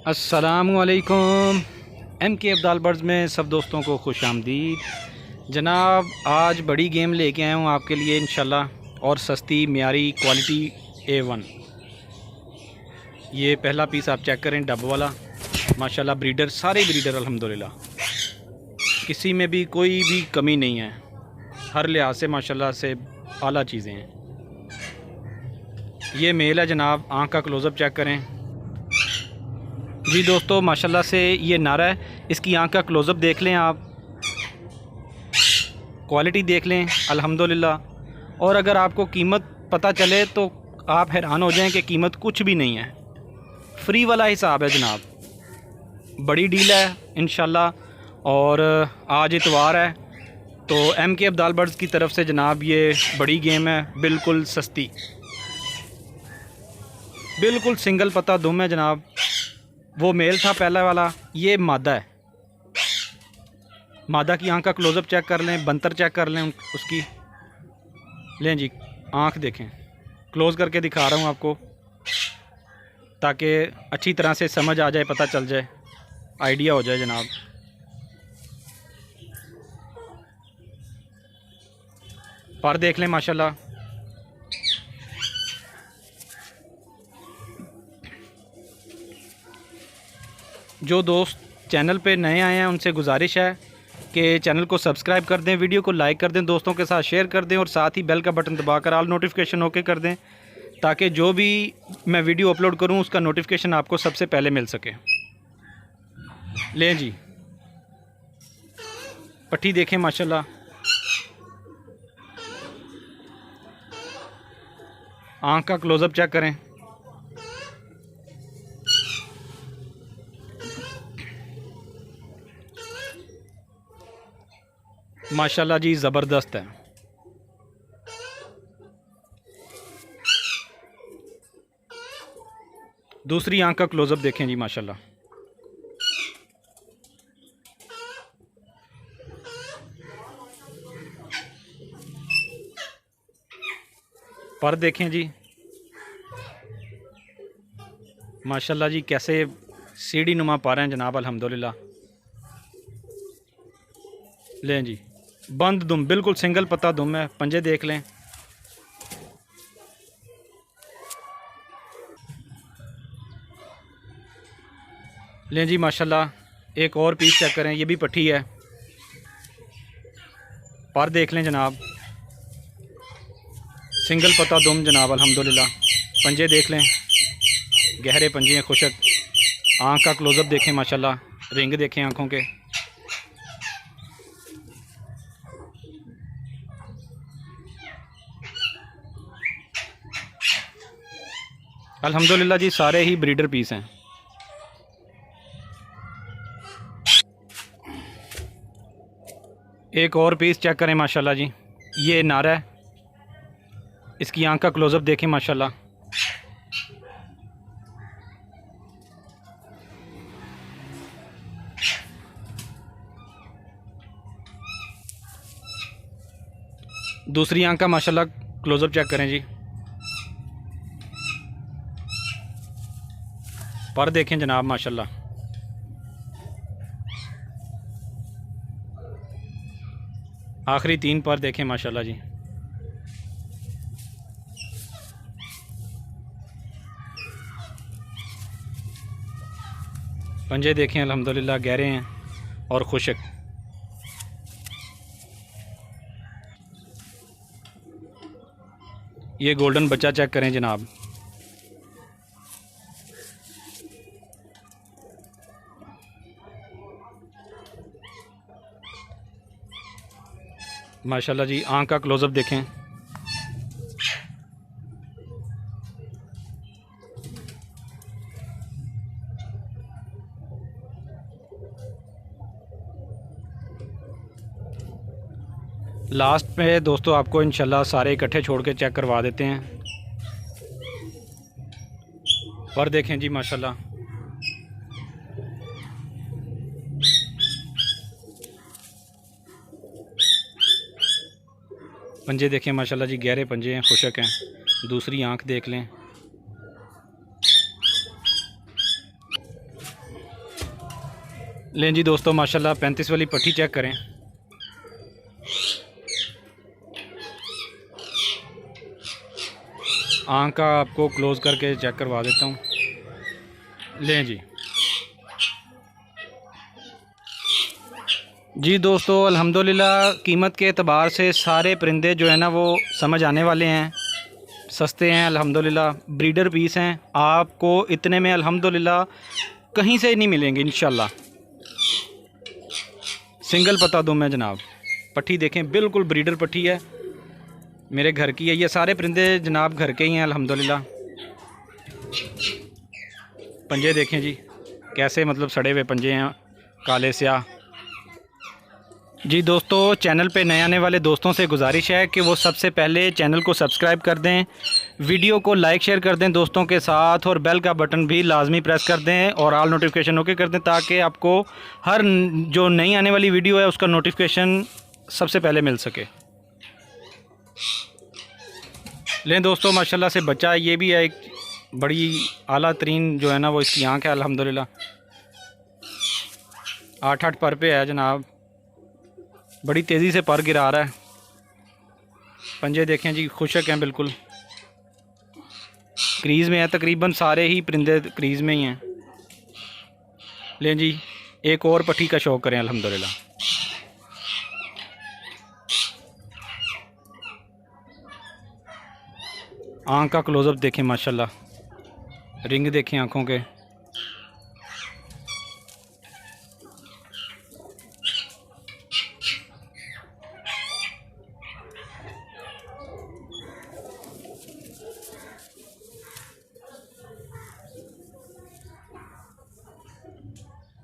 अस्सलामुअलैकुम। MK Abdal birds में सब दोस्तों को खुश आमदीद। जनाब आज बड़ी गेम लेके आया हूँ आपके लिए इंशाल्लाह, और सस्ती म्यारी क्वालिटी A1। ये पहला पीस आप चेक करें, डब वाला माशाल्लाह। ब्रीडर सारे ब्रीडर अल्हम्दुलिल्लाह, किसी में भी कोई भी कमी नहीं है, हर लिहाज से माशाल्लाह से आला चीज़ें हैं। ये मेल है जनाब, आँख का क्लोज़अप चेक करें जी दोस्तों। माशाल्लाह से ये नारा है, इसकी आँख का क्लोज़अप देख लें आप, क्वालिटी देख लें अल्हम्दुलिल्लाह। और अगर आपको कीमत पता चले तो आप हैरान हो जाएं कि कीमत कुछ भी नहीं है, फ्री वाला हिसाब है जनाब। बड़ी डील है इंशाल्लाह। और आज इतवार है तो MK अब्दाल बर्ड्स की तरफ से जनाब ये बड़ी गेम है, बिल्कुल सस्ती, बिल्कुल सिंगल पत्ता दुम है जनाब। वो मेल था पहला वाला, ये मादा है। मादा की आँख का क्लोज़अप चेक कर लें, बंतर चेक कर लें उसकी। लें जी, आँख देखें, क्लोज़ करके दिखा रहा हूँ आपको ताकि अच्छी तरह से समझ आ जाए, पता चल जाए, आइडिया हो जाए जनाब। पर देख लें माशाल्लाह। जो दोस्त चैनल पे नए आए हैं उनसे गुजारिश है कि चैनल को सब्सक्राइब कर दें, वीडियो को लाइक कर दें, दोस्तों के साथ शेयर कर दें, और साथ ही बेल का बटन दबाकर ऑल नोटिफिकेशन ओके कर दें, ताकि जो भी मैं वीडियो अपलोड करूं उसका नोटिफिकेशन आपको सबसे पहले मिल सके। लें जी, पट्टी देखें माशाल्लाह, आँख का क्लोज़अप चेक करें। माशाल्लाह जी ज़बरदस्त है। दूसरी आंख का क्लोज़अप देखें जी माशाल्लाह। पर देखें जी माशाल्लाह जी, कैसे सीढ़ी नुमा पा रहे हैं जनाब अल्हम्दुलिल्लाह। लें जी, बंद दुम, बिल्कुल सिंगल पत्ता दुम है। पंजे देख लें, लें जी माशाल्लाह। एक और पीस चेक करें, ये भी पट्टी है। पर देख लें जनाब, सिंगल पत्ता दुम जनाब अल्हम्दुलिल्लाह। पंजे देख लें, गहरे पंजे हैं, खुशक। आँख का क्लोज़अप देखें माशाल्लाह, रिंग देखें आँखों के। अल्हम्दुलिल्लाह जी, सारे ही ब्रीडर पीस हैं। एक और पीस चेक करें माशाल्लाह जी, ये नारा है, इसकी आँख का क्लोज़अप देखें माशाल्लाह। दूसरी आँख का माशाल्लाह क्लोज़अप चेक करें जी। पर देखें जनाब माशाल्लाह। आखिरी तीन पर देखें माशाल्लाह जी। पंजे देखें अल्हम्दुलिल्लाह, गहरे हैं और खुशक। ये गोल्डन बच्चा चेक करें जनाब। माशाल्लाह जी, आँख का क्लोज़अप देखें। लास्ट में दोस्तों आपको इंशाल्लाह सारे इकट्ठे छोड़ के चेक करवा देते हैं। पर देखें जी माशाल्लाह, पंजे देखें माशाल्लाह जी, गहरे पंजे हैं, खुशक हैं। दूसरी आंख देख लें। लें जी दोस्तों, माशाल्लाह 35 वाली पट्टी चेक करें। आँख का आपको क्लोज करके चेक करवा देता हूँ। लें जी दोस्तों, अल्हम्दुलिल्लाह कीमत के एतबार से सारे परिंदे जो है ना वो समझ आने वाले हैं, सस्ते हैं अल्हम्दुलिल्लाह, ब्रीडर पीस हैं। आपको इतने में अल्हम्दुलिल्लाह कहीं से नहीं मिलेंगे इंशाल्लाह। सिंगल पता दूँ मैं जनाब, पट्टी देखें बिल्कुल ब्रीडर पट्टी है, मेरे घर की है। ये सारे परिंदे जनाब घर के ही हैं अल्हम्दुलिल्लाह। पंजे देखें जी कैसे मतलब सड़े हुए पंजे हैं, काले स्याह। जी दोस्तों, चैनल पे नए आने वाले दोस्तों से गुजारिश है कि वो सबसे पहले चैनल को सब्सक्राइब कर दें, वीडियो को लाइक शेयर कर दें दोस्तों के साथ, और बेल का बटन भी लाजमी प्रेस कर दें और ऑल नोटिफिकेशन ओके कर दें, ताकि आपको हर जो नई आने वाली वीडियो है उसका नोटिफिकेशन सबसे पहले मिल सके। लें दोस्तों, माशाल्लाह से बच्चा ये भी है, एक बड़ी आला तरीन जो है ना वो इसकी आँख है अल्हम्दुलिल्लाह। 8-8 पर पे है जनाब, बड़ी तेज़ी से पर गिरा रहा है। पंजे देखें जी, खुशक हैं बिल्कुल, क्रीज़ में है, तकरीबन सारे ही परिंदे क्रीज़ में ही हैं। लें जी, एक और पट्टी का शौक़ करें अल्हम्दुलिल्लाह। आँख का क्लोज़अप देखें माशाल्लाह, रिंग देखें आँखों के।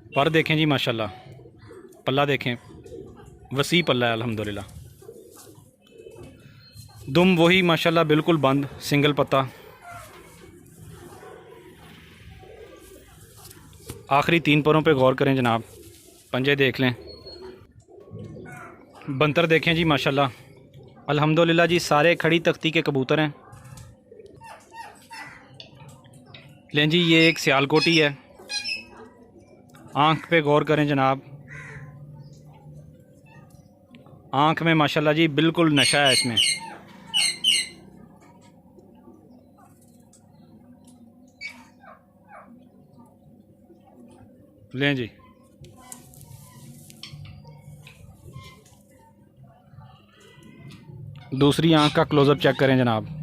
पर देखें जी माशाल्लाह, पल्ला देखें, वसी पल्ला है अल्हम्दुलिल्लाह। दुम वही माशाल्लाह बिल्कुल बंद, सिंगल पत्ता। आखिरी 3 परों पे गौर करें जनाब, पंजे देख लें। बंतर देखें जी माशाल्लाह, अल्हम्दुलिल्लाह जी सारे खड़ी तख्ती के कबूतर हैं। लें जी, ये एक सियालकोटी है। आँख पे गौर करें जनाब, आँख में माशाल्लाह जी बिल्कुल नशा है इसमें। लें जी, दूसरी आँख का क्लोज़अप चेक करें जनाब।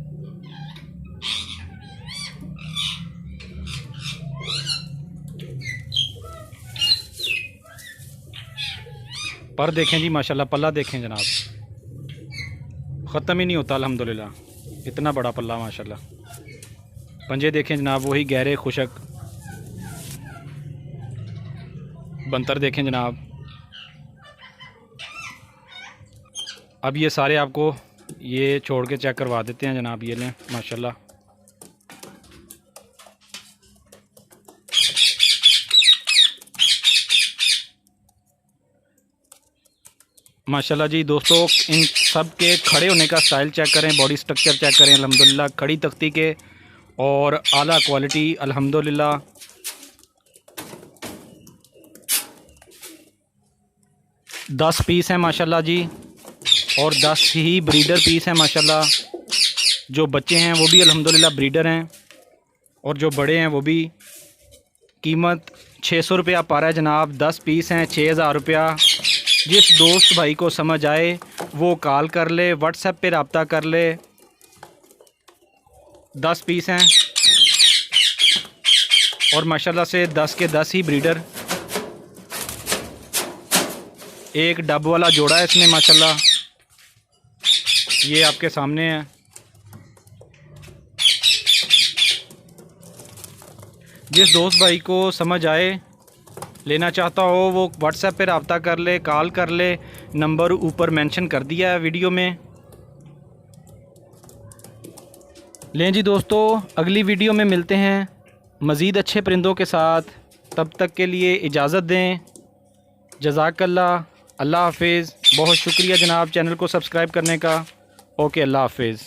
पर देखें जी माशाल्लाह, पल्ला देखें जनाब, ख़त्म ही नहीं होता अल्हम्दुलिल्लाह, इतना बड़ा पल्ला माशाल्लाह। पंजे देखें जनाब, वही गहरे खुशक। बंतर देखें जनाब। अब ये सारे आपको ये छोड़ के चेक करवा देते हैं जनाब। ये लें माशाल्लाह, माशाल्लाह जी दोस्तों, इन सब के खड़े होने का स्टाइल चेक करें, बॉडी स्ट्रक्चर चेक करें अल्हम्दुलिल्लाह, खड़ी तख्ती के और आला क्वालिटी अल्हम्दुलिल्लाह। दस पीस हैं माशाल्लाह जी, और 10 ही ब्रीडर पीस हैं माशाल्लाह। जो बच्चे हैं वो भी अल्हम्दुलिल्लाह ब्रीडर हैं, और जो बड़े हैं वो भी। कीमत 600 रुपया पर है जनाब, 10 पीस हैं 6000 रुपया। जिस दोस्त भाई को समझ आए वो कॉल कर ले, व्हाट्सएप पे रब्ता कर ले। 10 पीस हैं, और माशाल्लाह से 10 के 10 ही ब्रीडर। एक डब वाला जोड़ा है इसमें माशाल्लाह, ये आपके सामने है। जिस दोस्त भाई को समझ आए, लेना चाहता हो, वो व्हाट्सएप पे रब्ता कर ले, कॉल कर ले। नंबर ऊपर मेंशन कर दिया है वीडियो में। लें जी दोस्तों, अगली वीडियो में मिलते हैं मज़ीद अच्छे परिंदों के साथ। तब तक के लिए इजाज़त दें। जज़ाकल्लाह, अल्लाह हाफिज़। बहुत शुक्रिया जनाब चैनल को सब्सक्राइब करने का। ओके, अल्लाह हाफिज़।